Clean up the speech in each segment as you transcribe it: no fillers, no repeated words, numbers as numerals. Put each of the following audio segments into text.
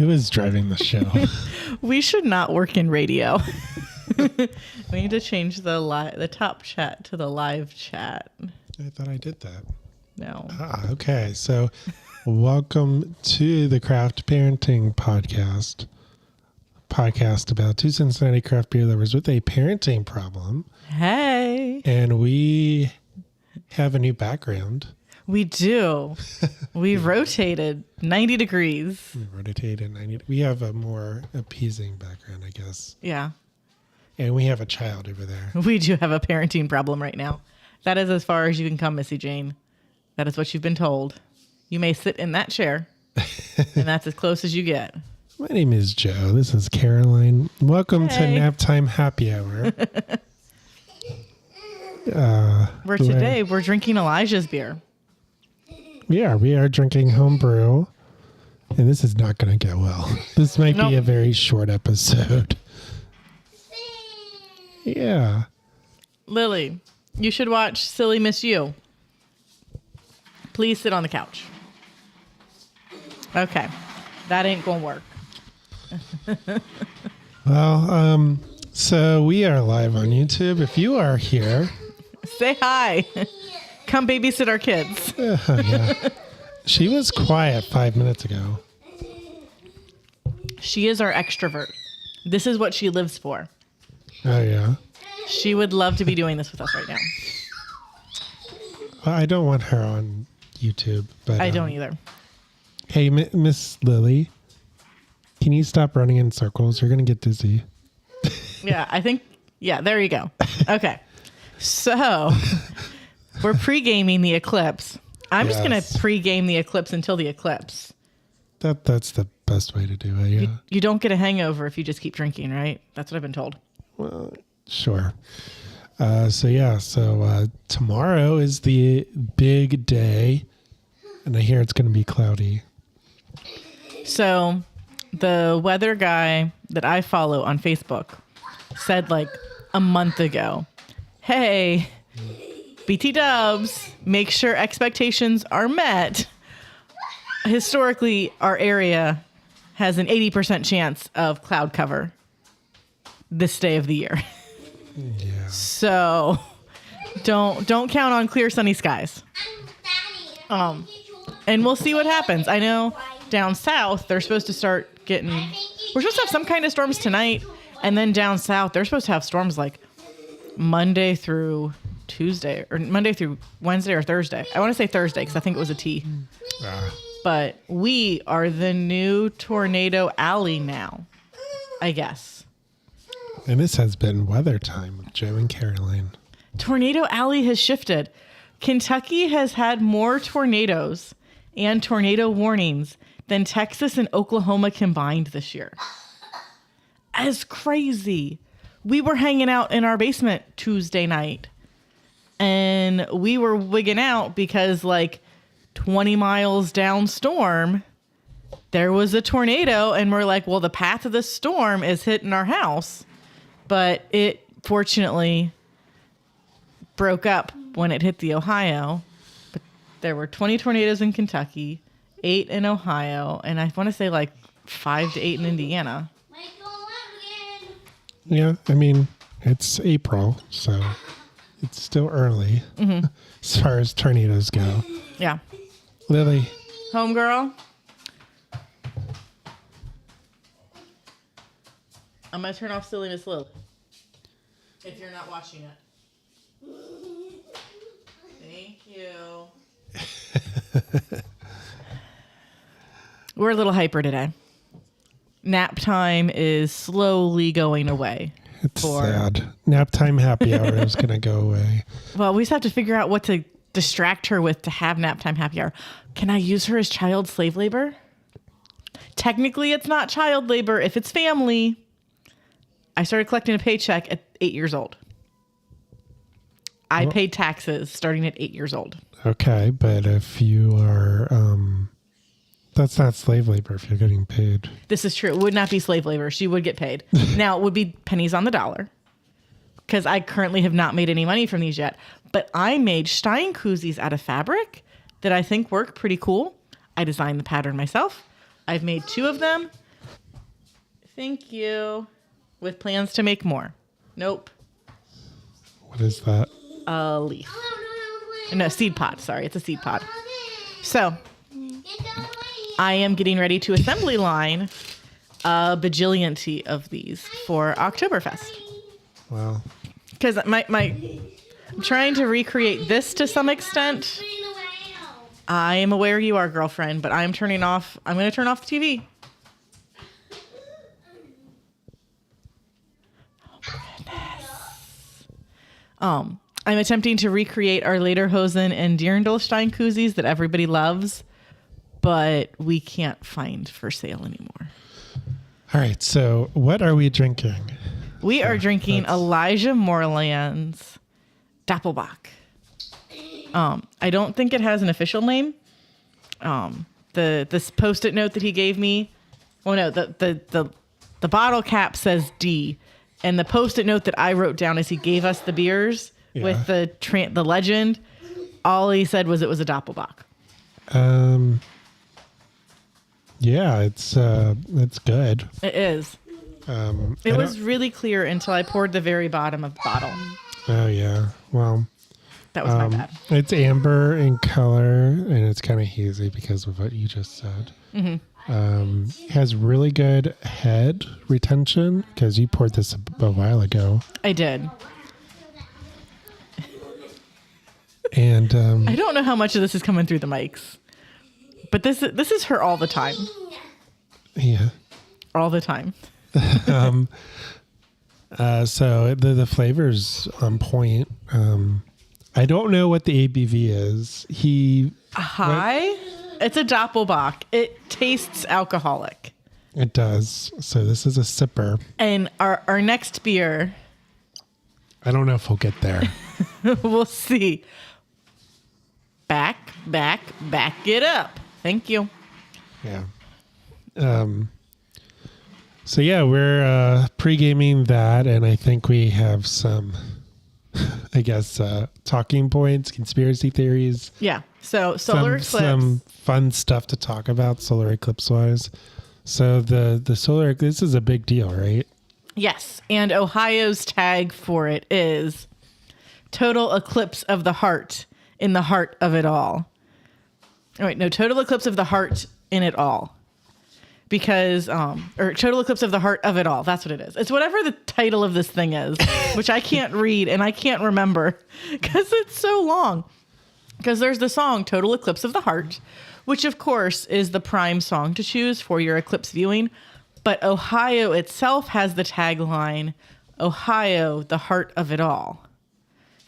Who is driving the show? We should not work in radio. We need to change the top chat to the live chat. I thought I did that. No. Okay. So welcome to the Craft Parenting Podcast about two Cincinnati craft beer lovers with a parenting problem. Hey. And we have a new background. We do. We rotated 90 degrees. We have a more appeasing background, I guess. Yeah. And we have a child over there. We do have a parenting problem right now. That is as far as you can come, Missy Jane. That is what you've been told. You may sit in that chair, and that's as close as you get. My name is Joe. This is Caroline. Welcome to Nap Time Happy Hour. We're drinking Elijah's beer. Yeah, we are drinking homebrew, and this is not going to go well. This might be a very short episode. Yeah. Lily, you should watch Silly Miss You. Please sit on the couch. Okay. That ain't going to work. Well, so we are live on YouTube. If you are here, say hi. Come babysit our kids. Yeah. She was quiet 5 minutes ago. She is our extrovert. This is what she lives for. Oh, yeah. She would love to be doing this with us right now. Well, I don't want her on YouTube. But I don't either. Hey, Miss Lily, can you stop running in circles? You're going to get dizzy. Yeah, there you go. Okay. So we're pre-gaming the Eclipse. I'm just going to pre-game the Eclipse until the Eclipse. That's the best way to do it, yeah. You don't get a hangover if you just keep drinking, right? That's what I've been told. Well, sure. So tomorrow is the big day, and I hear it's going to be cloudy. So the weather guy that I follow on Facebook said like a month ago, hey, BT Dubs, make sure expectations are met. Historically, our area has an 80% chance of cloud cover this day of the year. Yeah. So don't count on clear sunny skies. And we'll see what happens. I know down south they're supposed to start getting, we're supposed to have some kind of storms tonight, and then down south they're supposed to have storms like Monday through Tuesday, or Monday through Wednesday or Thursday. I want to say Thursday because I think it was a T. But we are the new tornado alley now, I guess. And this has been weather time with Joe and Caroline. Tornado alley has shifted. Kentucky has had more tornadoes and tornado warnings than Texas and Oklahoma combined this year. That's crazy. We were hanging out in our basement Tuesday night, and we were wigging out because like 20 miles downstorm, there was a tornado, and we're like, well, the path of the storm is hitting our house. But it fortunately broke up when it hit the Ohio. But there were 20 tornadoes in Kentucky, 8 in Ohio, and I want to say like 5 to 8 in Indiana. Yeah, I mean, it's April, so it's still early as far as tornadoes go. Yeah. Lily. Homegirl. I'm going to turn off Silly Miss Lily if you're not watching it. Thank you. We're a little hyper today. Nap time is slowly going away. It's sad. Nap time happy hour is going to go away. Well, we just have to figure out what to distract her with to have nap time happy hour. Can I use her as child slave labor? Technically, it's not child labor if it's family. I started collecting a paycheck at 8 years old. I paid taxes starting at 8 years old. Okay, but if you are, that's not slave labor if you're getting paid. This is true. It would not be slave labor. She would get paid. Now, it would be pennies on the dollar because I currently have not made any money from these yet. But I made Stein koozies out of fabric that I think work pretty cool. I designed the pattern myself. I've made 2 of them. Thank you. With plans to make more. Nope. What is that? A leaf. No, seed pod. Sorry, it's a seed pod. So, I am getting ready to assembly line a bajillion of these for Oktoberfest. Wow. Because I'm trying to recreate this to some extent. I am aware you are, girlfriend, but I'm going to turn off the TV. I'm attempting to recreate our Lederhosen and Dirndlstein koozies that everybody loves, but we can't find for sale anymore. All right, so what are we drinking? We are drinking Elijah Moreland's Doppelbock. I don't think it has an official name. This Post-it note that he gave me, the bottle cap says D, and the Post-it note that I wrote down as he gave us the beers with the legend, all he said was it was a Doppelbock. Yeah, it's good. It is. It was really clear until I poured the very bottom of the bottle. Oh yeah, well. That was my bad. It's amber in color, and it's kind of hazy because of what you just said. Mm-hmm. Has really good head retention because you poured this a while ago. I did. And I don't know how much of this is coming through the mics, but this is her all the time. Yeah. All the time. So the flavor's on point. I don't know what the ABV is. It's a Doppelbock. It tastes alcoholic. It does. So this is a sipper. And our next beer. I don't know if we'll get there. We'll see. Back it up. Thank you. Yeah. So yeah, we're pre-gaming that, and I think we have some, I guess, talking points, conspiracy theories. Yeah. So solar eclipse. Some fun stuff to talk about solar eclipse wise. So the solar eclipse is a big deal, right? Yes. And Ohio's tag for it is total eclipse of the heart in the heart of it all. Oh, wait, no, total eclipse of the heart in it all. Because, or total eclipse of the heart of it all. That's what it is. It's whatever the title of this thing is, which I can't read and I can't remember because it's so long. Because there's the song Total Eclipse of the Heart, which of course is the prime song to choose for your eclipse viewing. But Ohio itself has the tagline, Ohio, the heart of it all.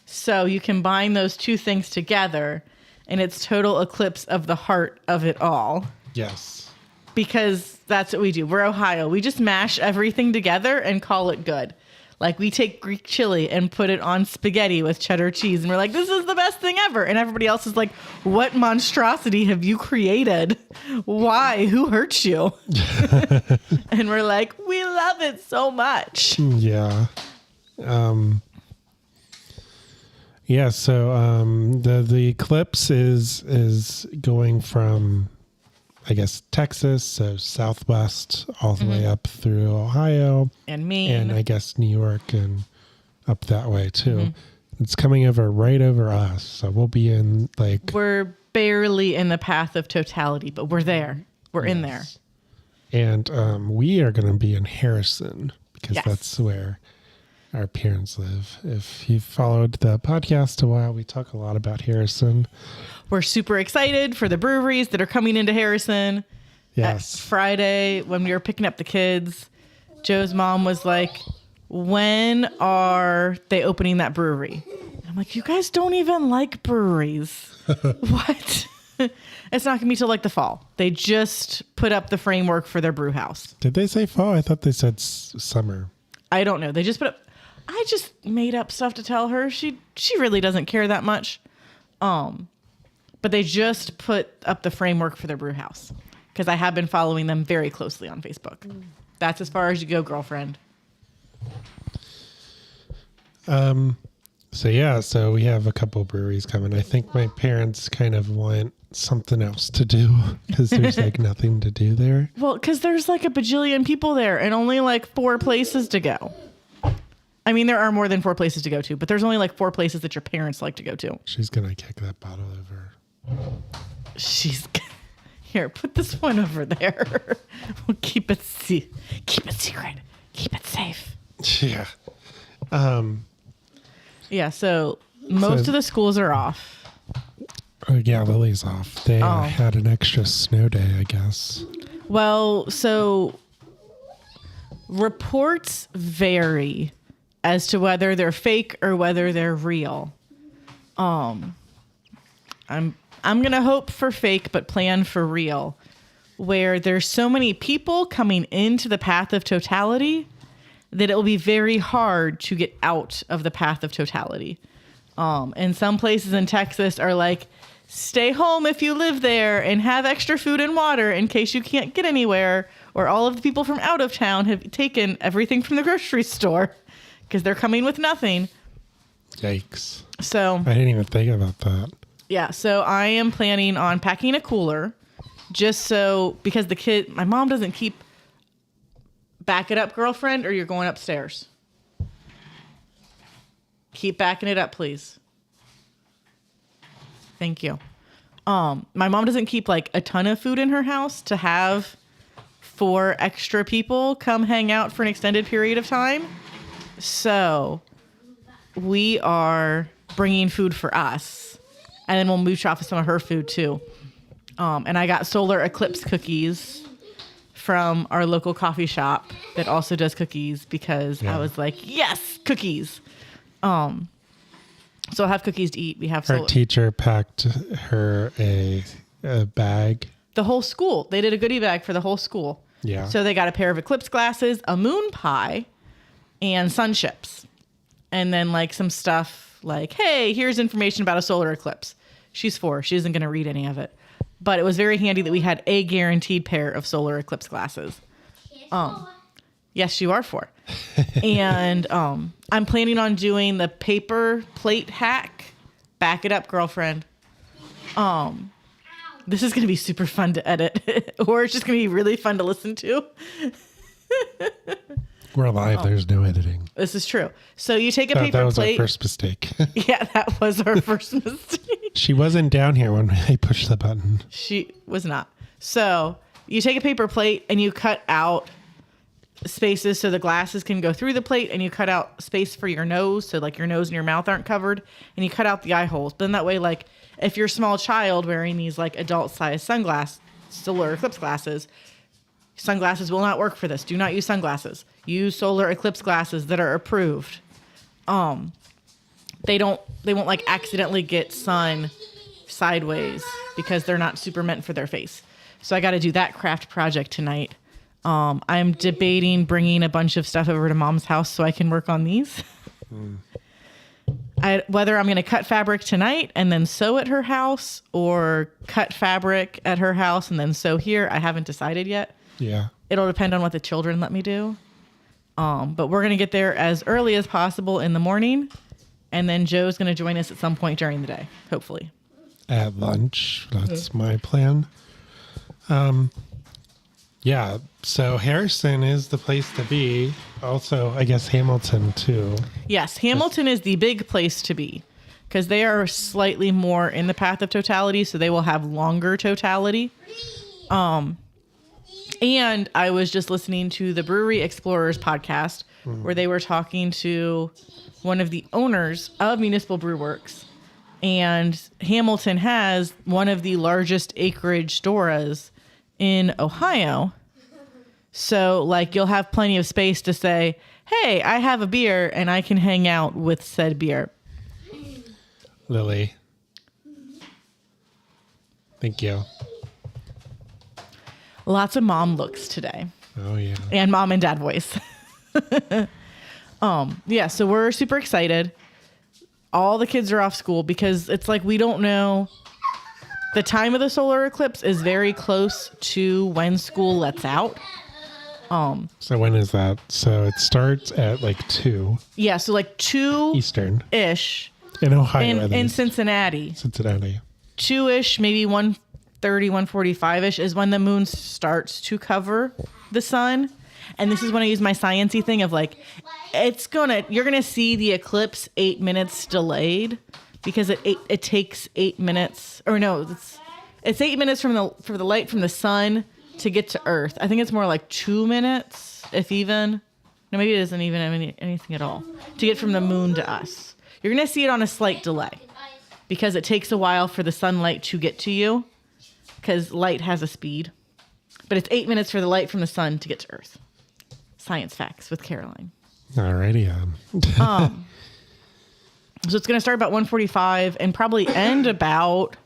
So you combine those two things together and it's total eclipse of the heart of it all. Yes. Because that's what we do. We're Ohio. We just mash everything together and call it good. Like we take Greek chili and put it on spaghetti with cheddar cheese. And we're like, this is the best thing ever. And everybody else is like, what monstrosity have you created? Why? Who hurt you? And we're like, we love it so much. Yeah. Yeah. So the eclipse is going from, I guess, Texas, so southwest, all the way up through Ohio. And Maine. And I guess New York and up that way, too. Mm-hmm. It's coming right over us. So we'll be in, like... We're barely in the path of totality, but we're there. We're in there. And we are going to be in Harrison, because that's where our parents live. If you've followed the podcast a while, we talk a lot about Harrison. We're super excited for the breweries that are coming into Harrison. Yes. Friday, when we were picking up the kids, Joe's mom was like, when are they opening that brewery? And I'm like, you guys don't even like breweries. What? It's not going to be till like the fall. They just put up the framework for their brew house. Did they say fall? I thought they said summer. I don't know. They just put up... I just made up stuff to tell her. She really doesn't care that much. But they just put up the framework for their brew house because I have been following them very closely on Facebook. That's as far as you go, girlfriend. So we have a couple breweries coming. I think my parents kind of want something else to do because there's like nothing to do there. Well, because there's like a bajillion people there and only like 4 places to go. I mean, there are more than 4 places to go to, but there's only like 4 places that your parents like to go to. She's going to kick that bottle over. She's here. Put this one over there. We'll keep it secret. Keep it safe. Yeah. Yeah. So most of the schools are off. Yeah, Lily's off. They had an extra snow day, I guess. Well, so reports vary as to whether they're fake or whether they're real. I'm gonna hope for fake, but plan for real. Where there's so many people coming into the path of totality that it will be very hard to get out of the path of totality. And some places in Texas are like, stay home if you live there and have extra food and water in case you can't get anywhere, or all of the people from out of town have taken everything from the grocery store because they're coming with nothing. Yikes. So I didn't even think about that. Yeah, so I am planning on packing a cooler just so, because my mom doesn't keep, back it up, girlfriend, or you're going upstairs. Keep backing it up, please. Thank you. My mom doesn't keep like a ton of food in her house to have for extra people come hang out for an extended period of time. So we are bringing food for us, and then we'll mooch off of some of her food too. And I got solar eclipse cookies from our local coffee shop that also does cookies because I was like, yes, cookies. So I'll have cookies to eat. We have Our teacher packed her a bag. The whole school. They did a goodie bag for the whole school. Yeah. So they got a pair of eclipse glasses, a moon pie, and sun chips. And then like some stuff like, hey, here's information about a solar eclipse. She's 4. She isn't going to read any of it. But it was very handy that we had a guaranteed pair of solar eclipse glasses. Yes, you are 4. And I'm planning on doing the paper plate hack. Back it up, girlfriend. This is going to be super fun to edit, or it's just going to be really fun to listen to. We're live. There's no editing. This is true. So you take a paper plate. That was our first mistake. Yeah, that was our first mistake. She wasn't down here when I pushed the button. She was not. So you take a paper plate and you cut out spaces so the glasses can go through the plate, and you cut out space for your nose so like your nose and your mouth aren't covered, and you cut out the eye holes. But then that way, like if you're a small child wearing these like adult size solar eclipse glasses, sunglasses will not work for this. Do not use sunglasses. Use solar eclipse glasses that are approved. They won't like accidentally get sun sideways because they're not super meant for their face. So I got to do that craft project tonight. I'm debating bringing a bunch of stuff over to Mom's house so I can work on these. Whether I'm going to cut fabric tonight and then sew at her house, or cut fabric at her house and then sew here, I haven't decided yet. Yeah. It'll depend on what the children let me do. But we're going to get there as early as possible in the morning. And then Joe's going to join us at some point during the day, hopefully. At lunch. That's my plan. Yeah. So Harrison is the place to be. Also, I guess Hamilton too. Yes. Hamilton is the big place to be because they are slightly more in the path of totality. So they will have longer totality. And I was just listening to the Brewery Explorers podcast where they were talking to one of the owners of Municipal Brew Works. And Hamilton has one of the largest acreage storas in Ohio. So, like, you'll have plenty of space to say, hey, I have a beer and I can hang out with said beer. Lily. Thank you. Lots of mom looks today. Oh, yeah. And mom and dad voice. Yeah, so we're super excited. All the kids are off school because it's like we don't know. The time of the solar eclipse is very close to when school lets out. So when is that? So it starts at like 2. Yeah, so like 2 Eastern. ish In Ohio. in Cincinnati. Cincinnati. 2-ish, maybe 1:30, 1:45-ish is when the moon starts to cover the sun. And this is when I use my sciencey thing of like, you're gonna see the eclipse 8 minutes delayed because it takes 8 minutes, or no, it's 8 minutes for the light from the sun to get to Earth. I think it's more like 2 minutes, if even. No, maybe it isn't even anything at all to get from the moon to us. You're gonna see it on a slight delay because it takes a while for the sunlight to get to you because light has a speed. But it's 8 minutes for the light from the sun to get to Earth. Science facts with Caroline. Alrighty. So it's going to start about 1:45 and probably end about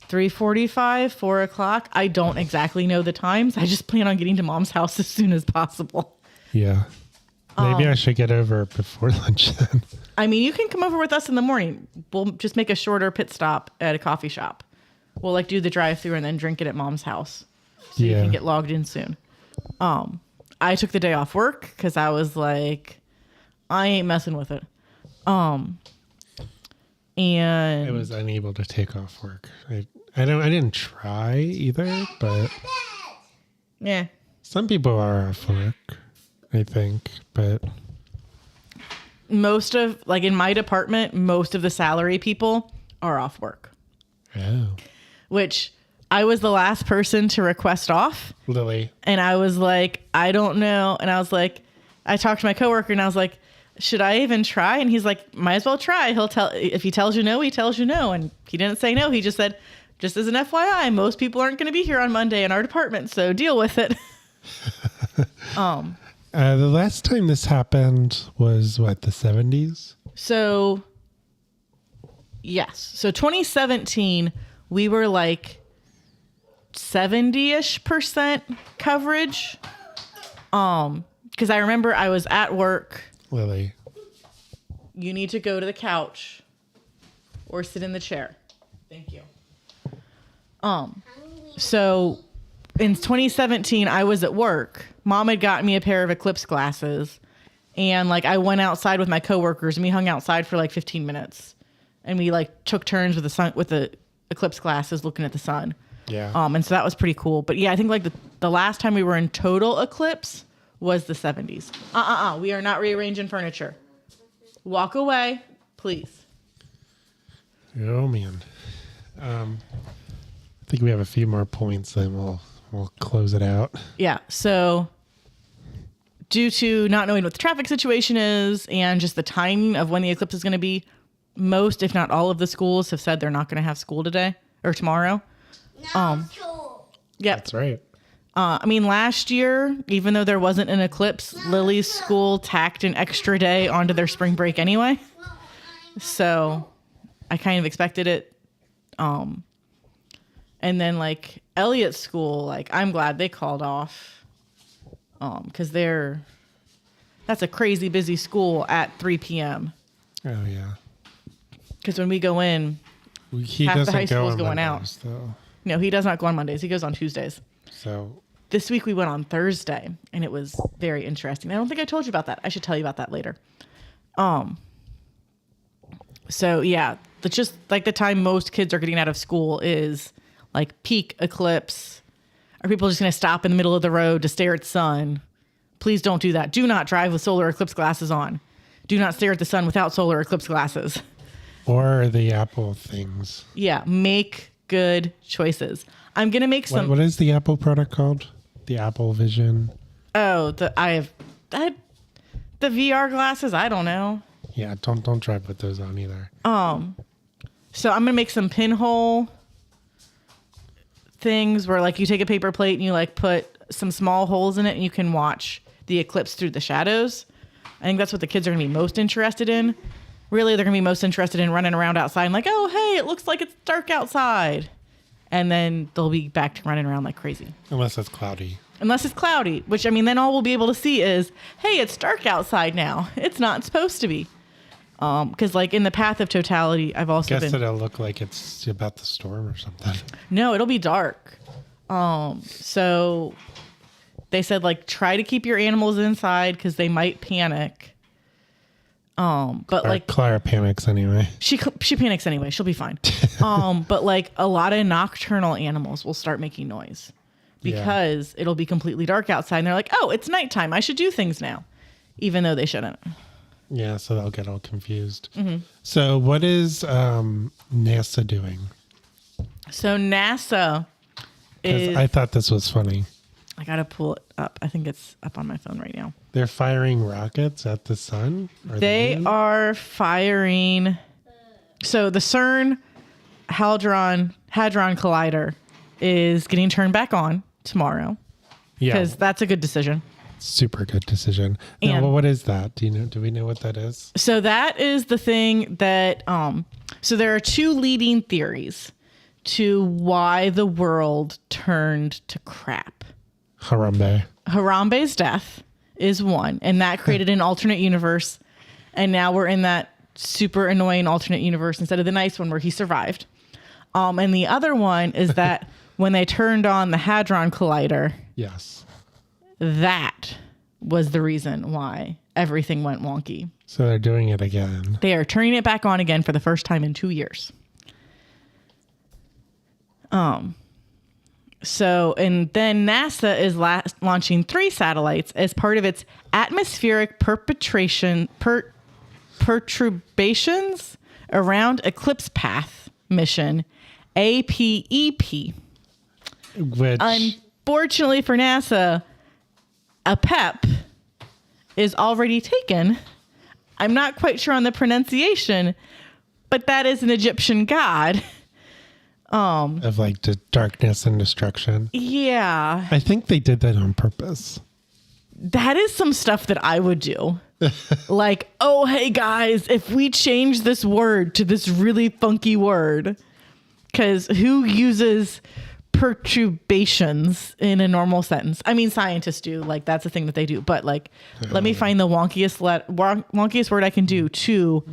3:45, 4 o'clock. I don't exactly know the times. I just plan on getting to Mom's house as soon as possible. Yeah. Maybe I should get over before lunch then. I mean, you can come over with us in the morning. We'll just make a shorter pit stop at a coffee shop. We'll like do the drive-through and then drink it at Mom's house. So you can get logged in soon. I took the day off work because I was like, I ain't messing with it. And I was unable to take off work. I didn't try either, but yeah, some people are off work, I think, but most of like in my department, most of the salary people are off work. Oh. Which I was the last person to request off. Lily. And I was like, I don't know. And I was like, I talked to my coworker and I was like, should I even try? And he's like, might as well try. If he tells you no, he tells you no. And he didn't say no. He just said, just as an FYI, most people aren't going to be here on Monday in our department. So deal with it. The last time this happened was what, the 70s? So yes. So 2017, we were like 70-ish% coverage. Because I remember I was at work. Lily. You need to go to the couch or sit in the chair. Thank you. So in 2017, I was at work. Mom had gotten me a pair of Eclipse glasses. And like I went outside with my coworkers and we hung outside for like 15 minutes. And we like took turns with the Eclipse glasses looking at the sun. Yeah. And so that was pretty cool. But yeah, I think like the last time we were in total eclipse was the 70s. We are not rearranging furniture. Walk away, please. Oh man. I think we have a few more points, then we'll close it out. Yeah. So due to not knowing what the traffic situation is and just the timing of when the eclipse is going to be, most, if not all of the schools have said they're not going to have school today or tomorrow. School. Yep. That's right. I mean, last year, even though there wasn't an eclipse, Lily's school tacked an extra day onto their spring break anyway. So I kind of expected it. And then like Elliot's school, like I'm glad they called off. Because that's a crazy busy school at 3 p.m. Oh yeah. Because when we go in, He half the doesn't high go school's on going Mondays, out. though. No, he does not go on Mondays. He goes on Tuesdays. So This week we went on Thursday, and it was very interesting. I don't think I told you about that. I should tell you about that later. So yeah, that's just like the time most kids are getting out of school is like peak eclipse. Are people just going to stop in the middle of the road to stare at the sun? Please don't do that. Do not drive with solar eclipse glasses on. Do not stare at the sun without solar eclipse glasses. or the Apple things. Yeah, make good choices. I'm going to make some. What is the Apple product called? The Apple Vision. Oh, the VR glasses. I don't know. Yeah, don't drive with those on either. So I'm gonna make some pinhole things where like you take a paper plate and you like put some small holes in it and you can watch the eclipse through the shadows. I think that's what the kids are gonna be most interested in. Really, they're gonna be most interested in running around outside and like, oh hey, it looks like it's dark outside. And then they'll be back to running around like crazy. Unless it's cloudy. Unless it's cloudy, which I mean, then all we'll be able to see is, hey, it's dark outside now. It's not supposed to be. Because like in the path of totality, I've also Guess it'll look like it's about the storm or something. No, it'll be dark. So they said like try to keep your animals inside because they might panic. But like Clara panics anyway. she panics anyway. She'll be fine. But like a lot of nocturnal animals will start making noise because it'll be completely dark outside, and they're like, "Oh, it's nighttime. I should do things now," even though they shouldn't. Yeah, so they'll get all confused. So what is NASA doing? So NASA is. I thought this was funny. I gotta pull it up. I think it's up on my phone right now. They're firing rockets at the sun? Or They are firing. So the CERN Hadron Collider is getting turned back on tomorrow because that's a good decision. Super good decision. Now, And- what is that? Do we know what that is? So that is the thing that. So there are two leading theories to why the world turned to crap. Harambe. Harambe's death is one, and that created an alternate universe. And now we're in that super annoying alternate universe instead of the nice one where he survived. And the other one is that when they turned on the Hadron Collider, Yes. that was the reason why everything went wonky. So they're doing it again. They are turning it back on again for the first time in 2 years. So, and then NASA is launching 3 satellites as part of its atmospheric perturbations around Eclipse path mission, APEP. Which Unfortunately for NASA, a PEP is already taken. I'm not quite sure on the pronunciation, but that is an Egyptian god. of like the darkness and destruction. Yeah. I think they did that on purpose. That is some stuff that I would do. Like, oh, hey guys, if we change this word to this really funky word, because who uses perturbations in a normal sentence? I mean, scientists do. Like, that's the thing that they do. But like, let me find the wonkiest word I can do to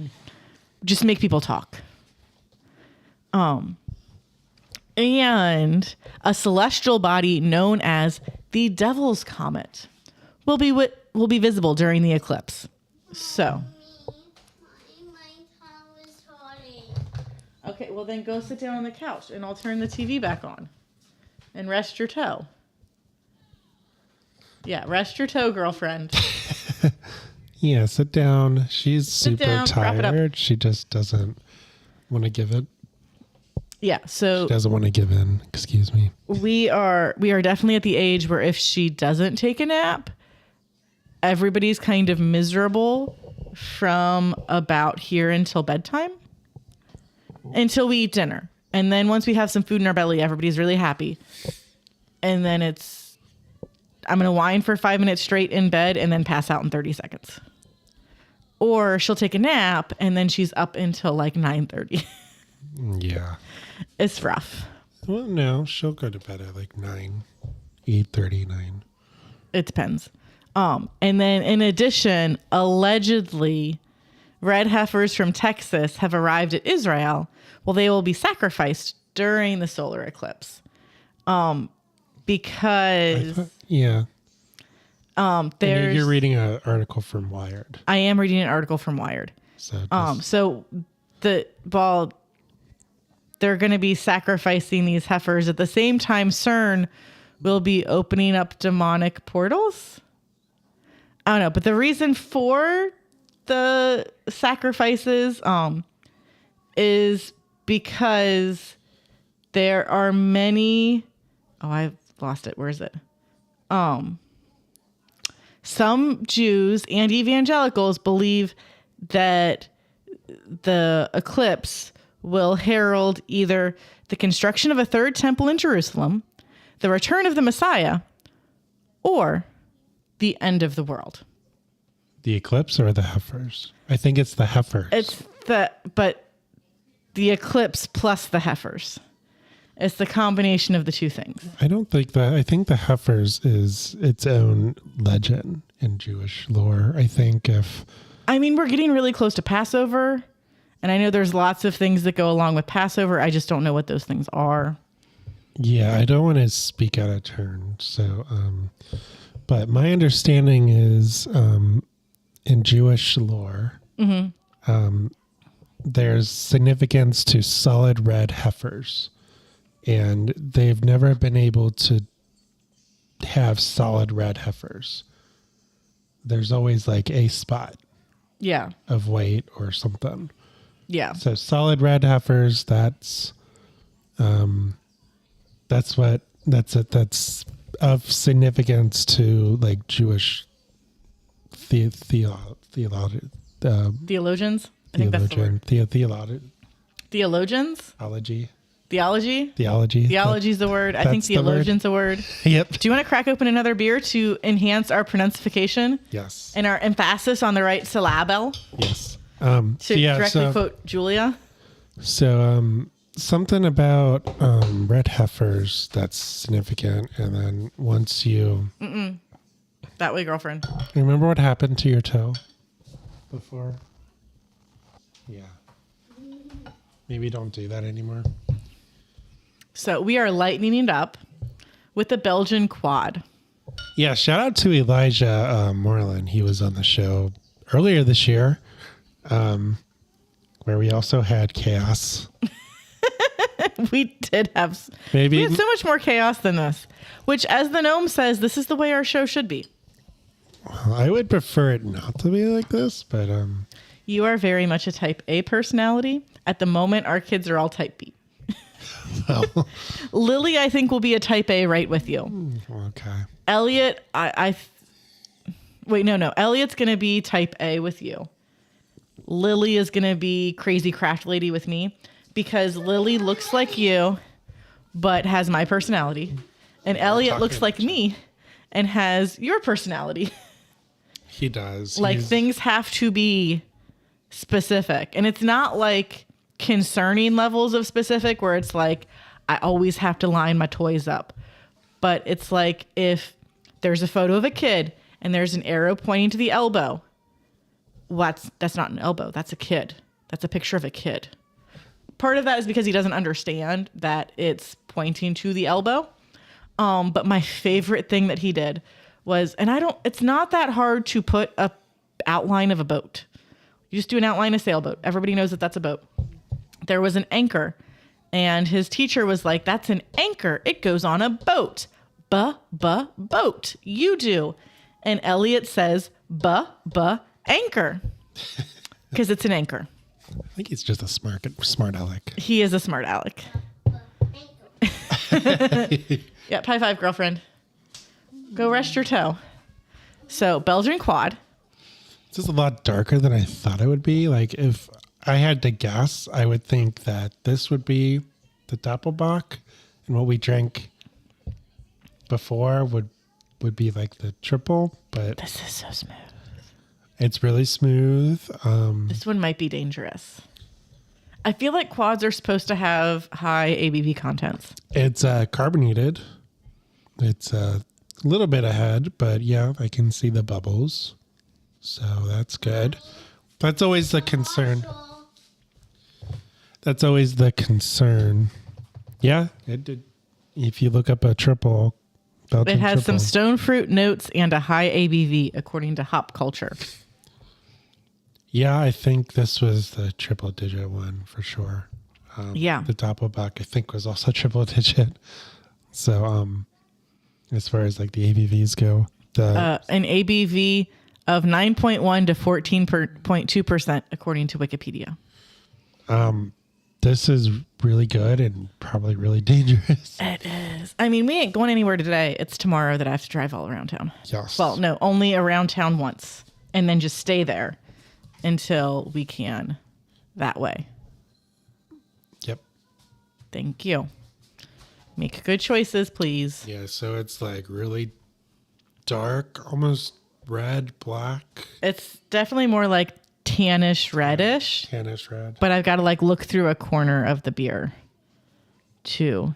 just make people talk. And a celestial body known as the Devil's Comet will be visible during the eclipse. So, My tongue is hurting. okay, well then go sit down on the couch and I'll turn the TV back on and rest your toe. Yeah, rest your toe, girlfriend. Yeah, sit down. She's super down, wrap it up. tired. She just doesn't want to give it. Yeah, so Doesn't want to give in. Excuse me. we are definitely at the age where if she doesn't take a nap, everybody's kind of miserable from about here until bedtime, until we eat dinner. And then once we have some food in our belly, everybody's really happy. And then I'm going to whine for 5 minutes straight in bed and then pass out in 30 seconds. Or she'll take a nap and then she's up until like 9:30. Yeah. It's rough. Well, no, she'll go to bed at like 8:39. It depends. And then in addition, allegedly, red heifers from Texas have arrived at Israel. Well, they will be sacrificed during the solar eclipse. Because Yeah. there's You're reading an article from Wired. I am reading an article from Wired. So So they're going to be sacrificing these heifers at the same time CERN will be opening up demonic portals. I don't know, but the reason for the sacrifices is because there are many. Oh, I've lost it. Where is it? Some Jews and evangelicals believe that the eclipse will herald either the construction of a third temple in Jerusalem, the return of the Messiah, or the end of the world. the eclipse or the heifers? I think it's the heifers. But the eclipse plus the heifers. It's the combination of the two things. I don't think that. I think the heifers is its own legend in Jewish lore. I think we're getting really close to Passover, and I know there's lots of things that go along with Passover. I just don't know what those things are. Yeah, I don't want to speak out of turn. So, but my understanding is in Jewish lore, There's significance to solid red heifers, and they've never been able to have solid red heifers. There's always like a spot Yeah. of weight or something. Yeah. So solid red heifers, that's of significance to like Jewish theology. Theologians? I think that's the word. Theologians? Theology. Theology? Theology. Theology's the word. I think That's the word. theologian's a word. Yep. Do you want to crack open another beer to enhance our pronunciation Yes. and our emphasis on the right syllable? Yes. To directly quote Julia? So something about red heifers that's significant, and then once you That way, girlfriend. remember what happened to your toe before. Yeah. Maybe don't do that anymore. So we are lightening it up with the Belgian quad. Yeah, shout out to Elijah Moreland. He was on the show earlier this year, where we also had chaos. We did have Maybe we had so much more chaos than this, which, as the gnome says, this is the way our show should be. I would prefer it not to be like this, but You are very much a type A personality. At the moment, our kids are all type B. well, Lily, I think, will be a type A right with you. okay. Elliot, wait, no. Elliot's going to be type A with you. Lily is going to be crazy craft lady with me because Lily looks like you, but has my personality. And Elliot looks like me and has your personality. He does. Like things have to be specific. And it's not like concerning levels of specific where it's like, I always have to line my toys up. But it's like if there's a photo of a kid and there's an arrow pointing to the elbow, that's not an elbow. That's a kid. That's a picture of a kid. Part of that is because he doesn't understand that it's pointing to the elbow. But my favorite thing that he did was, it's not that hard to put a outline of a boat. You just do an outline of a sailboat. Everybody knows that that's a boat. There was an anchor and his teacher was like, that's an anchor. It goes on a boat. Boat. You do. And Elliot says, anchor. Because it's an anchor. I think he's just a smart aleck. He is a smart aleck. Yep, high five, girlfriend. Go rest your toe. So, Belgian quad. This is a lot darker than I thought it would be. Like, if I had to guess, I would think that this would be the Doppelbock, and what we drank before would be like the triple, but This is so smooth. it's really smooth. This one might be dangerous. I feel like quads are supposed to have high ABV contents. It's carbonated. It's a little bit ahead, but yeah, I can see the bubbles. So that's good. That's always the concern. That's always the concern. Yeah, it did. If you look up a triple, Belgian It has triple. some stone fruit notes and a high ABV, according to Hop Culture. Yeah, I think this was the triple digit one for sure. Yeah. The Doppelbock, I think, was also triple digit. So, as far as like the ABVs go, An ABV of 9.1 to 14.2%, according to Wikipedia. this is really good and probably really dangerous. It is. I mean, we ain't going anywhere today. It's tomorrow that I have to drive all around town. Yes. Well, no, only around town once, and then just stay there until we can that way. Yep. Thank you. Make good choices, please. Yeah, so it's like really dark, almost red, black, It's definitely more like tannish reddish, tannish red. but I've got to like look through a corner of the beer to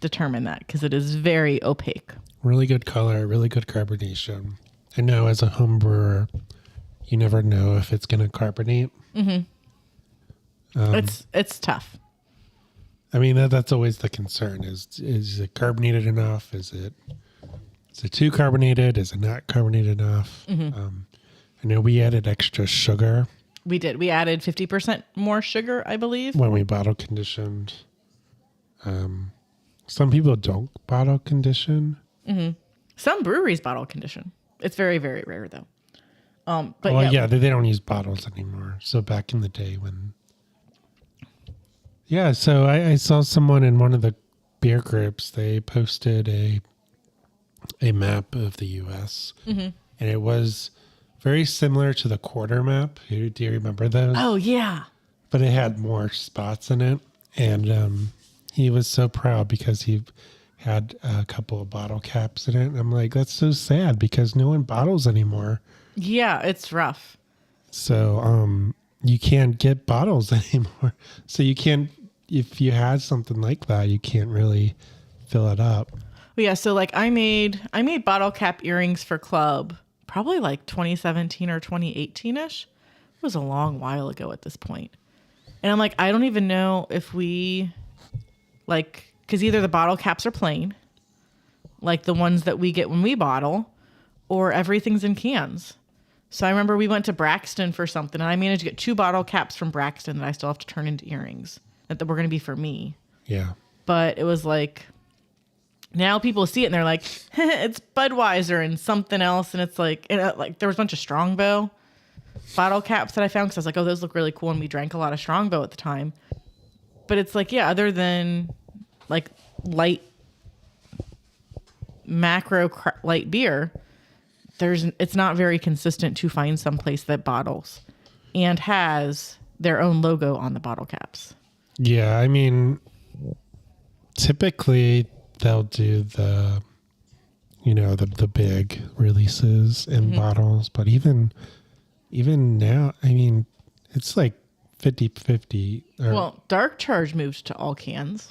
determine that because it is very opaque. Really good color, really good carbonation. I know as a home brewer, you never know if it's going to carbonate. It's tough. I mean, that's always the concern is it carbonated enough? Is it too carbonated? Is it not carbonated enough? I know we added extra sugar We did. We added 50% more sugar, I believe. when we bottle conditioned. Some people don't bottle condition. Some breweries bottle condition. It's very, very rare though. But Well, yeah, they don't use bottles anymore. So back in the day when... Yeah, so I saw someone in one of the beer groups, they posted a map of the U.S. And it was very similar to the quarter map. Do you remember those? Oh yeah. But it had more spots in it. And he was so proud because he had a couple of bottle caps in it. And I'm like, that's so sad because no one bottles anymore. Yeah, it's rough. So you can't get bottles anymore. So you can't, if you had something like that, you can't really fill it up. But yeah, so like I made bottle cap earrings for club probably like 2017 or 2018ish. It was a long while ago at this point. And I'm like, I don't even know if we like, because either the bottle caps are plain, like the ones that we get when we bottle, or everything's in cans. So I remember we went to Braxton for something, and I managed to get 2 bottle caps from Braxton that I still have to turn into earrings that were going to be for me. Yeah. But it was like, now people see it and they're like, it's Budweiser and something else. And it's like, like there was a bunch of Strongbow bottle caps that I found because I was like, oh, those look really cool. And we drank a lot of Strongbow at the time. But it's like, yeah, other than like light light beer, it's not very consistent to find someplace that bottles and has their own logo on the bottle caps. Yeah, I mean, typically they'll do the big releases in bottles, but even now, I mean, it's like 50-50. Well, Dark Charge moved to all cans.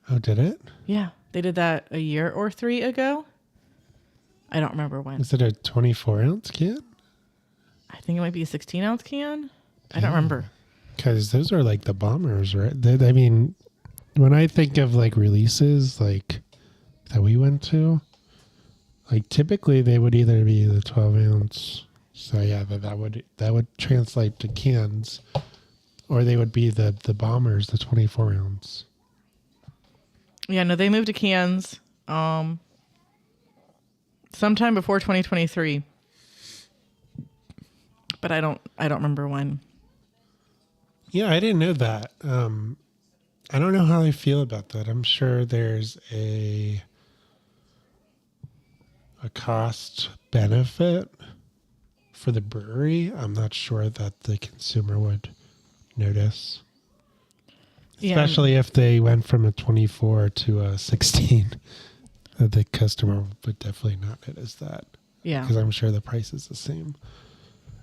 Oh, did it? Yeah, they did that a year or 3 ago. I don't remember when. Is it a 24-ounce can? I think it might be a 16-ounce can. I don't remember. Because those are like the bombers, right? I mean, when I think of like releases like that we went to, like typically they would either be the 12-ounce. So yeah, that would translate to cans, or they would be the bombers, the 24-ounce. Yeah, no, they moved to cans sometime before 2023. But I don't remember when. Yeah, I didn't know that. I don't know how I feel about that. I'm sure there's a cost benefit for the brewery. I'm not sure that the consumer would notice. Yeah. Especially if they went from a 24 to a 16. The customer would definitely not notice that. Yeah. Because I'm sure the price is the same.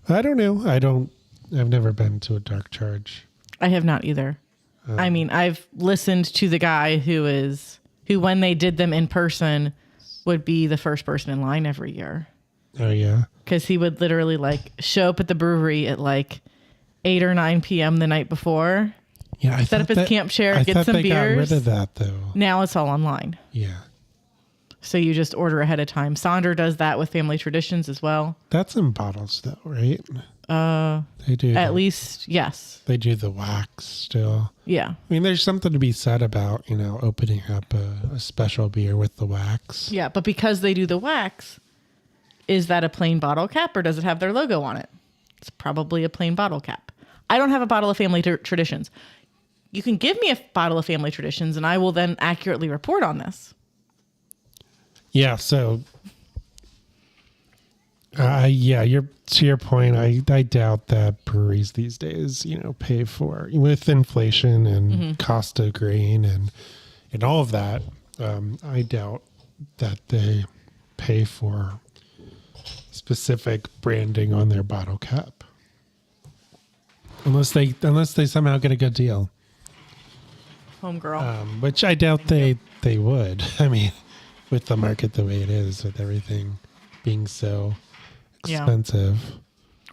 I don't know. I've never been to a Dark Charge. I have not either. I mean, I've listened to the guy who when they did them in person would be the first person in line every year. Oh, yeah? Because he would literally like show up at the brewery at like 8 or 9 p.m. the night before. Yeah, Set up his camp chair, get some beers. Got rid of that, though. Now it's all online. Yeah. So you just order ahead of time. Sonder does that with Family Traditions as well. That's in bottles, though, right? They do. At least, yes. They do the wax still. Yeah. I mean, there's something to be said about, opening up a special beer with the wax. Yeah, but because they do the wax, is that a plain bottle cap or does it have their logo on it? It's probably a plain bottle cap. I don't have a bottle of Family Traditions. You can give me a bottle of Family Traditions and I will then accurately report on this. Yeah, so you're to your point. I doubt that breweries these days, pay for with inflation and cost of grain and all of that. I doubt that they pay for specific branding on their bottle cap, unless they somehow get a good deal. Homegirl. Which I doubt they would. I mean, with the market the way it is, with everything being so expensive. Yeah.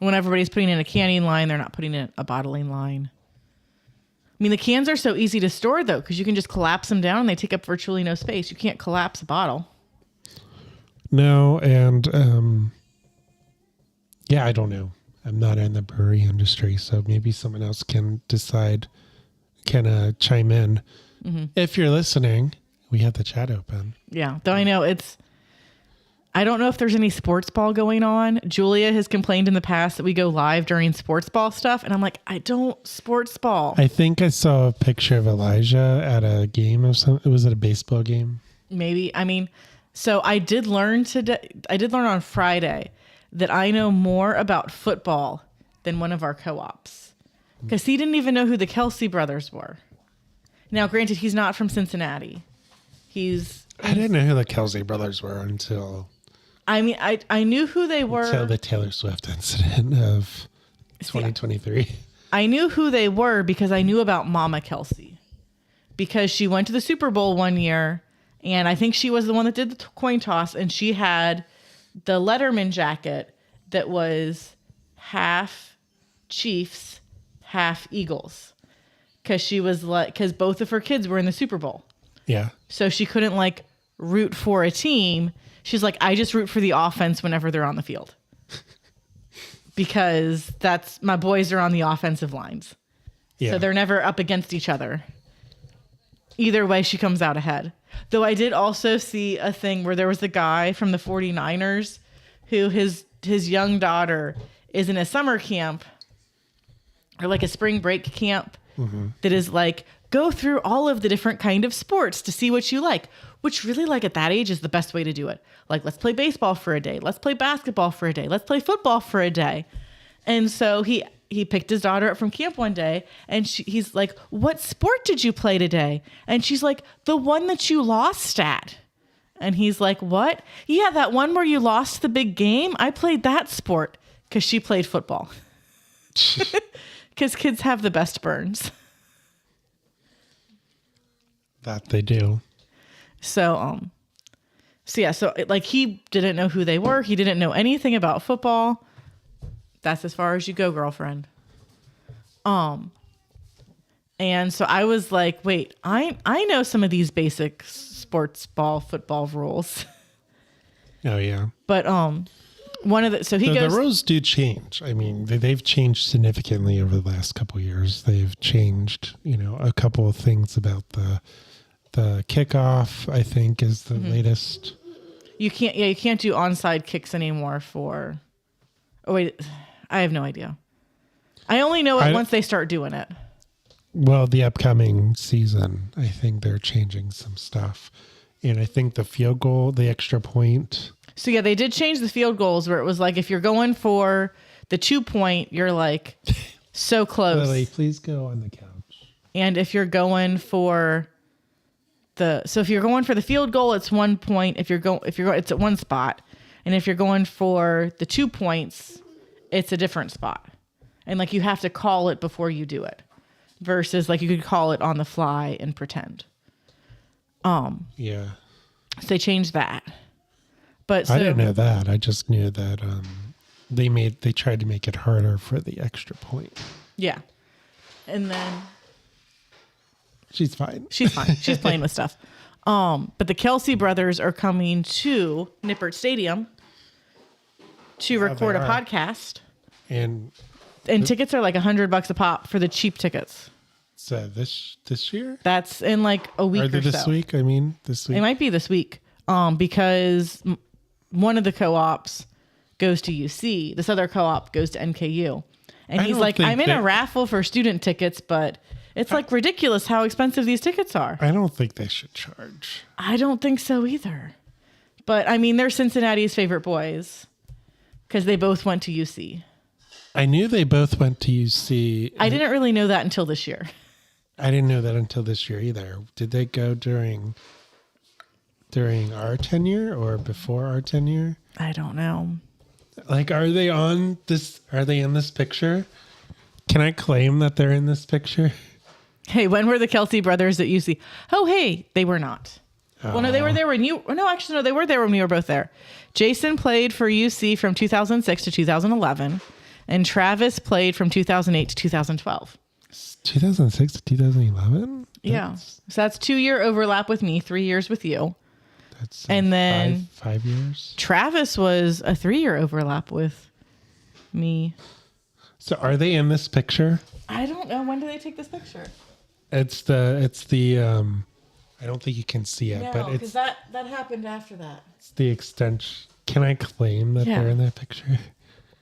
When everybody's putting in a canning line, they're not putting in a bottling line. I mean, the cans are so easy to store, though, because you can just collapse them down and they take up virtually no space. You can't collapse a bottle. No, and Yeah, I don't know. I'm not in the brewery industry, so maybe someone else can chime in. Mm-hmm. If you're listening, we have the chat open. Yeah, though I know I don't know if there's any sports ball going on. Julia has complained in the past that we go live during sports ball stuff. And I'm like, I don't sports ball. I think I saw a picture of Elijah at a game of some. It was at a baseball game. Maybe. I mean, so I did learn on Friday that I know more about football than one of our co-ops. Because he didn't even know who the Kelsey brothers were. Now, granted, he's not from Cincinnati. I didn't know who the Kelsey brothers were until... I mean, I knew who they were. Until the Taylor Swift incident of 2023. I knew who they were because I knew about Mama Kelsey. Because she went to the Super Bowl one year, and I think she was the one that did the coin toss, and she had the Letterman jacket that was half Chiefs, half Eagles. Because both of her kids were in the Super Bowl. Yeah. So she couldn't root for a team. She's like, I just root for the offense whenever they're on the field. Because my boys are on the offensive lines. Yeah. So they're never up against each other. Either way, she comes out ahead. Though I did also see a thing where there was a guy from the 49ers who his young daughter is in a summer camp or a spring break camp that is go through all of the different kind of sports to see what you like, which really at that age is the best way to do it. Let's play baseball for a day. Let's play basketball for a day. Let's play football for a day. And so he picked his daughter up from camp one day and he's like, what sport did you play today? And she's like, the one that you lost at. And he's like, what? Yeah, that one where you lost the big game. I played that sport because she played football. Because kids have the best burns. That they do. So he didn't know who they were. He didn't know anything about football. That's as far as you go, girlfriend. And so I was like, wait, I know some of these basic football rules. Oh yeah. But the rules do change. I mean, they've changed significantly over the last couple of years. They've changed, a couple of things about the kickoff, I think, is the latest. You can't do onside kicks anymore oh wait, I have no idea. I only know it once they start doing it. Well, the upcoming season, I think they're changing some stuff. And I think the field goal, the extra point. So yeah, they did change the field goals where it was if you're going for the 2-point, you're so close. Lily, please go on the couch. And if you're going for the field goal, it's 1 point. If you're going, it's at one spot. And if you're going for the 2 points, it's a different spot. And you have to call it before you do it. Versus you could call it on the fly and pretend. Yeah. So they changed that. But I didn't know that. I just knew that they tried to make it harder for the extra point. Yeah. And then she's fine. She's fine. She's playing with stuff. But the Kelsey brothers are coming to Nippert Stadium to record a podcast. And tickets are $100 a pop for the cheap tickets. So this year? That's in a week or so. This week? I mean, this week. It might be this week. Because one of the co-ops goes to UC. This other co-op goes to NKU. And he's like, I'm in a raffle for student tickets, but it's ridiculous how expensive these tickets are. I don't think they should charge. I don't think so either. But I mean, they're Cincinnati's favorite boys because they both went to UC. I knew they both went to UC. I didn't really know that until this year. I didn't know that until this year either. Did they go during our tenure or before our tenure? I don't know. Are they in this picture? Can I claim that they're in this picture? Hey, when were the Kelsey brothers at UC? Oh, hey, they were not. Well, no, they were there when you... No, actually, no, they were there when we were both there. Jason played for UC from 2006 to 2011, and Travis played from 2008 to 2012. 2006 to 2011? Yeah. So that's 2-year overlap with me, 3 years with you. That's and then 5 years. Travis was a 3-year overlap with me. So are they in this picture? I don't know. When did they take this picture? It's the I don't think you can see it, No, but because it's that happened after that. the extension. Can I claim that Yeah. they're in that picture?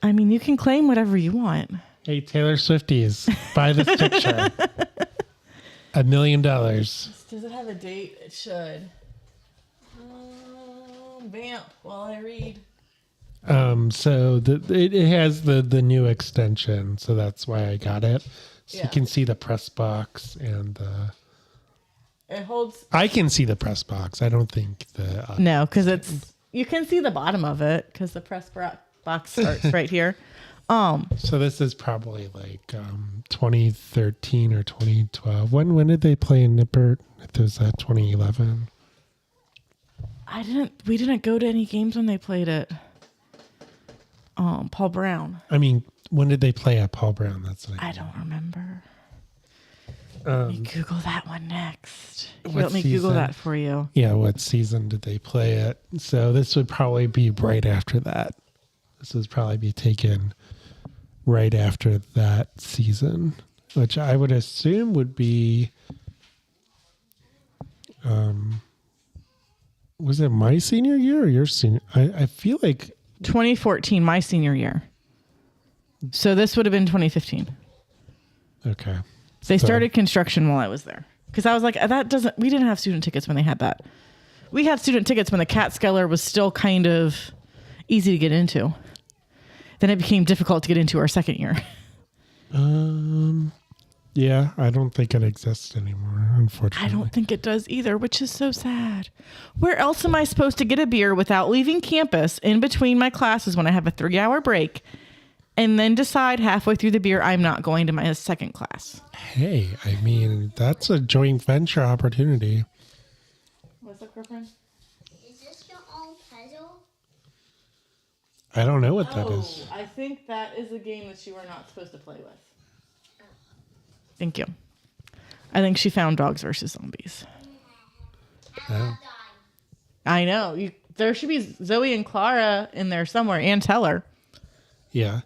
I mean, you can claim whatever you want. Hey, Taylor Swifties, buy this picture. $1 million. Does it have a date? It should. Vamp while I read. So it has the new extension, so that's why I got it. So Yeah. you can see the press box and It holds. I can see the press box. I don't think the No, because you can see the bottom of it because the press box starts right here. So this is probably like 2013 or 2012. When did they play in Nippert? It was 2011. We didn't go to any games when they played it. Paul Brown. I mean, when did they play at Paul Brown? That's what I don't remember. Um, Let me Google that one next. Here, what let me Google season? that for you. Yeah, what season did they play it? So this would probably be right after that. This would probably be taken right after that season, which I would assume would be. Was it my senior year or your senior? I feel like 2014, my senior year. So this would have been 2015. okay. They So- started construction while I was there. Because I was like, we didn't have student tickets when they had that. We had student tickets when the Catskeller was still kind of easy to get into. Then it became difficult to get into our second year. Yeah, I don't think it exists anymore, unfortunately. I don't think it does either, which is so sad. Where else am I supposed to get a beer without leaving campus in between my classes when I have a 3-hour break and then decide halfway through the beer I'm not going to my second class? Hey, I mean, that's a joint venture opportunity. What's that, girlfriend? Is this your own puzzle? I don't know what that is. I think that is a game that you are not supposed to play with. Thank you. I think she found Dogs versus Zombies. Oh. I know. There should be Zoe and Clara in there somewhere, and Teller. Yeah.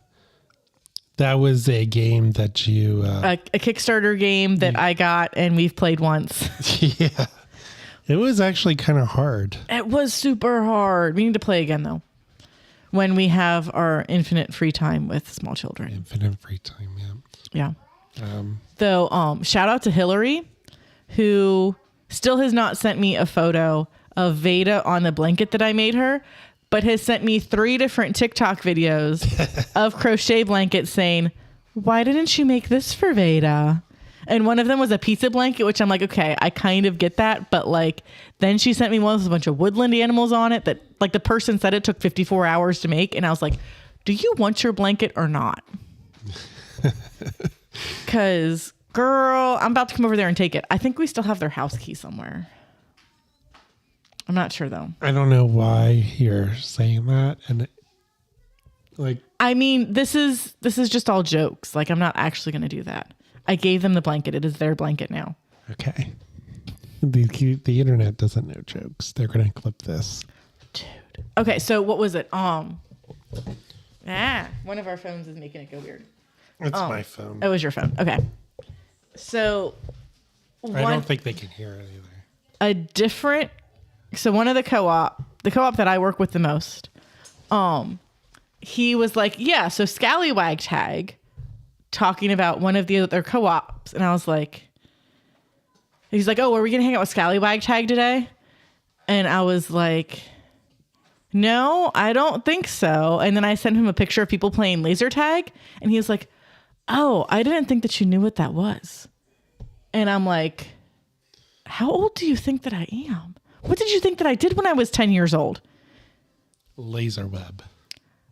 That was a game that you... A Kickstarter game that I got and we've played once. yeah. It was actually kind of hard. It was super hard. We need to play again, though, when we have our infinite free time with small children. Infinite free time, yeah. Yeah. Though, shout out to Hillary, who still has not sent me a photo of Veda on the blanket that I made her, but has sent me 3 different TikTok videos of crochet blankets saying, "Why didn't you make this for Veda?" And one of them was a pizza blanket, which I'm like, okay, I kind of get that. But like, then she sent me one with a bunch of woodland animals on it that like the person said it took 54 hours to make. And I was like, do you want your blanket or not? Because, girl, I'm about to come over there and take it. I think we still have their house key somewhere. I'm not sure, though. I don't know why you're saying that. And like, I mean, this is just all jokes. Like, I'm not actually going to do that. I gave them the blanket. It is their blanket now. okay. The internet doesn't know jokes. They're going to clip this. Dude. Okay, so what was it? One of our phones is making it go weird. It's my phone. It was your phone. Okay. So I don't think they can hear it either. So one of the co-op that I work with the most, he was like, yeah, so Scallywag Tag, talking about one of the other co-ops. And I was like, he's like, oh, are we going to hang out with Scallywag Tag today? And I was like, no, I don't think so. And then I sent him a picture of people playing laser tag. And he was like, oh, I didn't think that you knew what that was. And I'm like, how old do you think that I am? What did you think that I did when I was 10 years old? Laser web.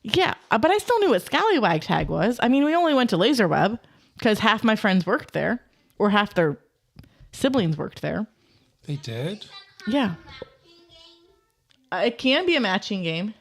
Yeah, but I still knew what Scallywag Tag was. I mean, we only went to Laser Web because half my friends worked there, or half their siblings worked there. They did? Yeah. It can be a matching game.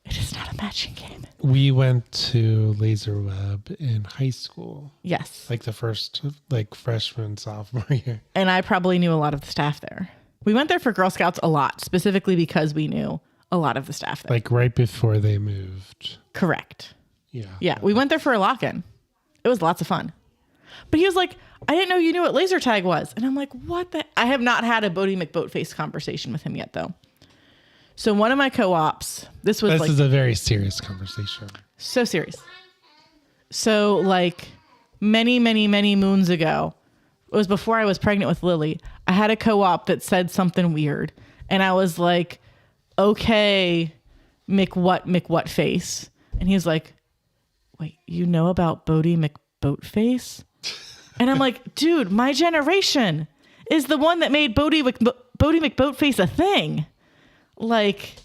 It is not a matching game. We went to laser web in high school. Yes. Like the first, like freshman, sophomore year. And I probably knew a lot of the staff there. We went there for Girl Scouts a lot, specifically because we knew a lot of the staff there. Like right before they moved. Correct. Yeah. Yeah, we went there for a lock-in. It was lots of fun. But he was like, I didn't know you knew what laser tag was. And I'm like, what the? I have not had a Bodie McBoatface conversation with him yet, though. So one of my co-ops, this is a very serious conversation. So serious. So like many, many, many moons ago, it was before I was pregnant with Lily, I had a co-op that said something weird. And I was like, okay, McWhat face. And he's like, wait, you know about Bodie McBoatface? And I'm like, dude, my generation is the one that made Bodie McBoatface a thing. Like,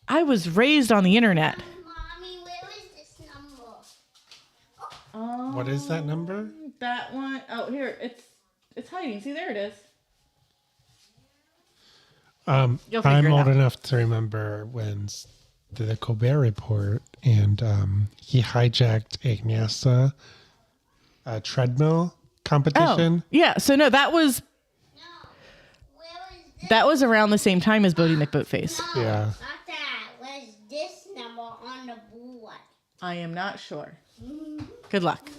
I was raised on the internet. Mommy, where is this number? What is that number? That one. Oh, here. It's hiding. See, there it is. You'll figure I'm it old out. enough to remember when the Colbert Report, and he hijacked a NASA treadmill competition. Oh, yeah. So no, that was No. Where is this? that was around the same time as Bodie McBoatface. No, Yeah. not that. Where's this number on the board? I am not sure. Good luck.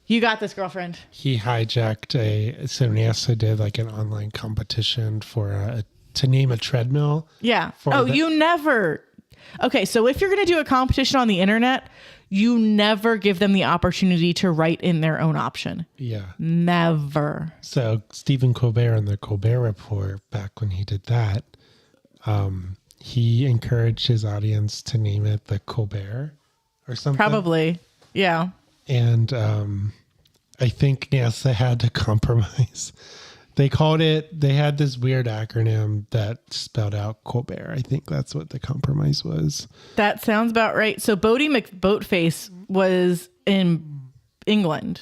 You got this, girlfriend. He hijacked so NASA did like an online competition for to name a treadmill. Yeah. For Oh, the- you never. Okay, so if you're going to do a competition on the internet, you never give them the opportunity to write in their own option. Yeah. Never. So Stephen Colbert in the Colbert Report, back when he did that, he encouraged his audience to name it the Colbert or something. Probably. Yeah. And I think NASA had to compromise. They had this weird acronym that spelled out Colbert. I think that's what the compromise was. That sounds about right. So Bodie McBoatface was in England.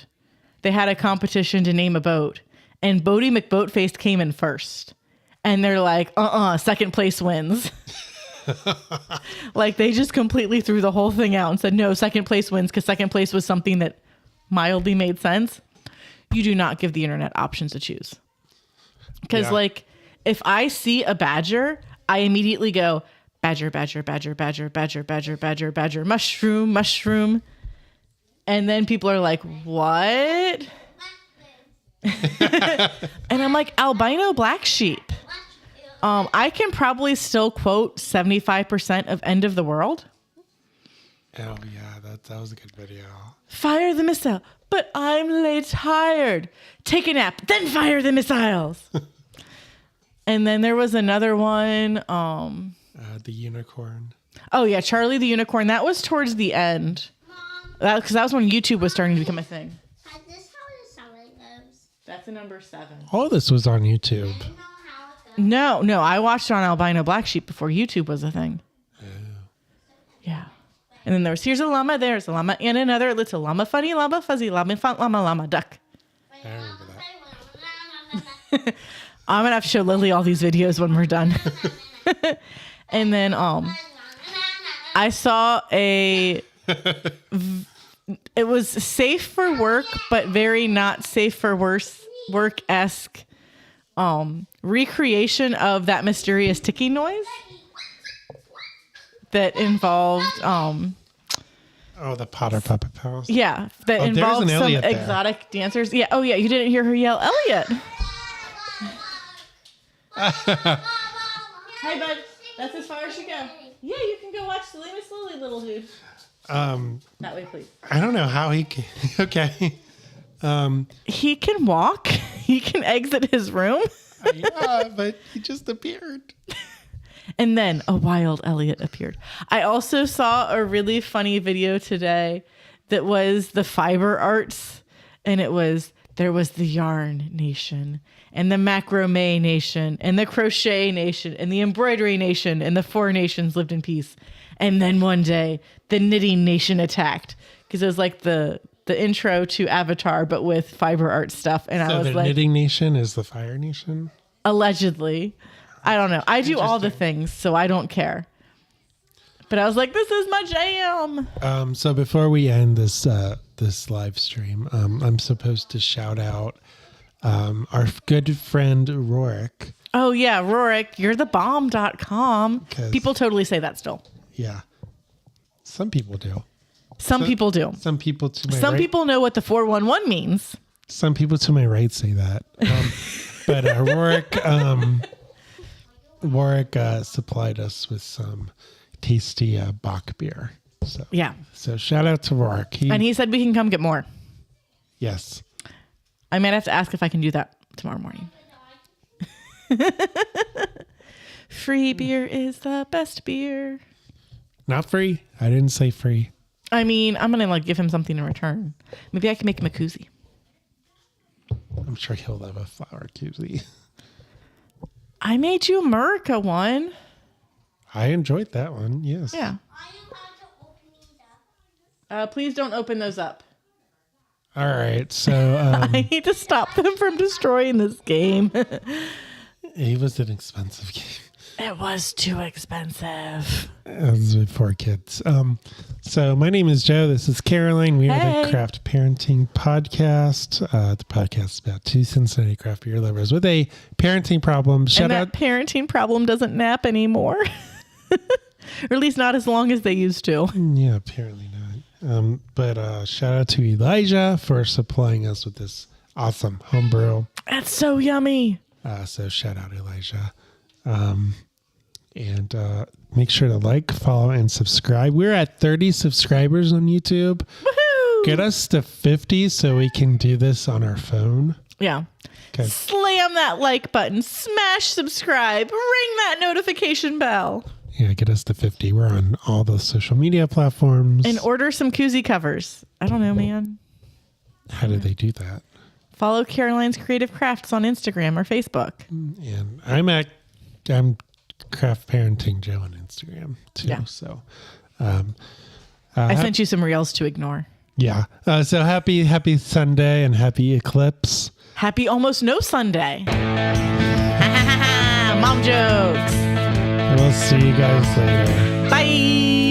They had a competition to name a boat, and Bodie McBoatface came in first. And they're like, second place wins. Like they just completely threw the whole thing out and said, no, second place wins because second place was something that mildly made sense. You do not give the internet options to choose. Because Yeah. like if I see a badger, I immediately go, badger, badger, badger, badger, badger, badger, badger, badger, mushroom, mushroom. And then people are like, what? And I'm like, albino black sheep. I can probably still quote 75% of End of the World. Oh yeah, that was a good video. Fire the missile, but I'm late tired. Take a nap, then fire the missiles. And then there was another one. The unicorn. Oh yeah, Charlie the Unicorn. That was towards the end. Mom, Because that was when YouTube was starting to become a thing. has this how the summer goes? That's a number 7. All this was on YouTube. I know how it goes. No, I watched it on albino black sheep before YouTube was a thing. Yeah. And then there was here's a llama, there's a llama, and another little llama, funny llama, fuzzy llama, fun llama, llama, duck. I remember that. I'm gonna have to show Lily all these videos when we're done. And then I saw it was safe for work, but very not safe for work-esque recreation of that mysterious ticking noise that involved Oh, the Potter Puppet Pals. yeah, that Oh, there's involved an some Elliot there. exotic dancers. Yeah, oh yeah, you didn't hear her yell Elliot. Hi bud, that's as far as you go. Yeah, you can go watch Silly Miss Lily, little dude. That way, please. I don't know how he can. Okay. He can walk. He can exit his room. Yeah, but he just appeared. And then a wild Elliot appeared. I also saw a really funny video today that was the fiber arts. And there was the yarn nation and the macrame nation and the crochet nation and the embroidery nation and the 4 nations lived in peace. And then one day the knitting nation attacked because it was like the intro to Avatar, but with fiber art stuff. And I So was the like, Knitting Nation is the Fire Nation? allegedly. I don't know. I do all the things, so I don't care. But I was like, this is my jam. So before we end this live stream, I'm supposed to shout out our good friend Rorik. Oh, yeah, Rorik, you're the bomb.com. 'Cause- People totally say that still. Yeah. Some people do. Some people do. Some people to my Some right. people know what the 411 means. Some people to my right say that. But Warwick supplied us with some tasty Bach beer. So Yeah. So shout out to Warwick. And he said we can come get more. Yes. I might have to ask if I can do that tomorrow morning. Free beer is the best beer. Not free. I didn't say free. I mean, I'm going to like give him something in return. Maybe I can make him a koozie. I'm sure he'll love a flower koozie. I made you America one. I enjoyed that one. Yes. Yeah. Please don't open those up. All right. So I need to stop them from destroying this game. it was an expensive game. It was too expensive. It was for kids. So my name is Joe. This is Caroline. We are the Hey. Craft Parenting Podcast. The podcast is about two Cincinnati craft beer lovers with a parenting problem. Shout And out. that parenting problem doesn't nap anymore. Or at least not as long as they used to. Yeah, apparently not. But shout out to Elijah for supplying us with this awesome homebrew. That's so yummy. So shout out Elijah. And make sure to like, follow, and subscribe. We're at 30 subscribers on YouTube. Woohoo! Get us to 50 so we can do this on our phone. Yeah. Okay. Slam that like button. Smash subscribe. Ring that notification bell. Yeah, get us to 50. We're on all the social media platforms. And order some koozie covers. I don't know, man. How do they do that? Follow Caroline's Creative Crafts on Instagram or Facebook. And I'm Craft Parenting Joe on Instagram too. Yeah. So I sent you some reels to ignore. yeah. So happy Sunday and happy Eclipse. Happy almost no Sunday. Mom jokes. We'll see you guys later. Bye.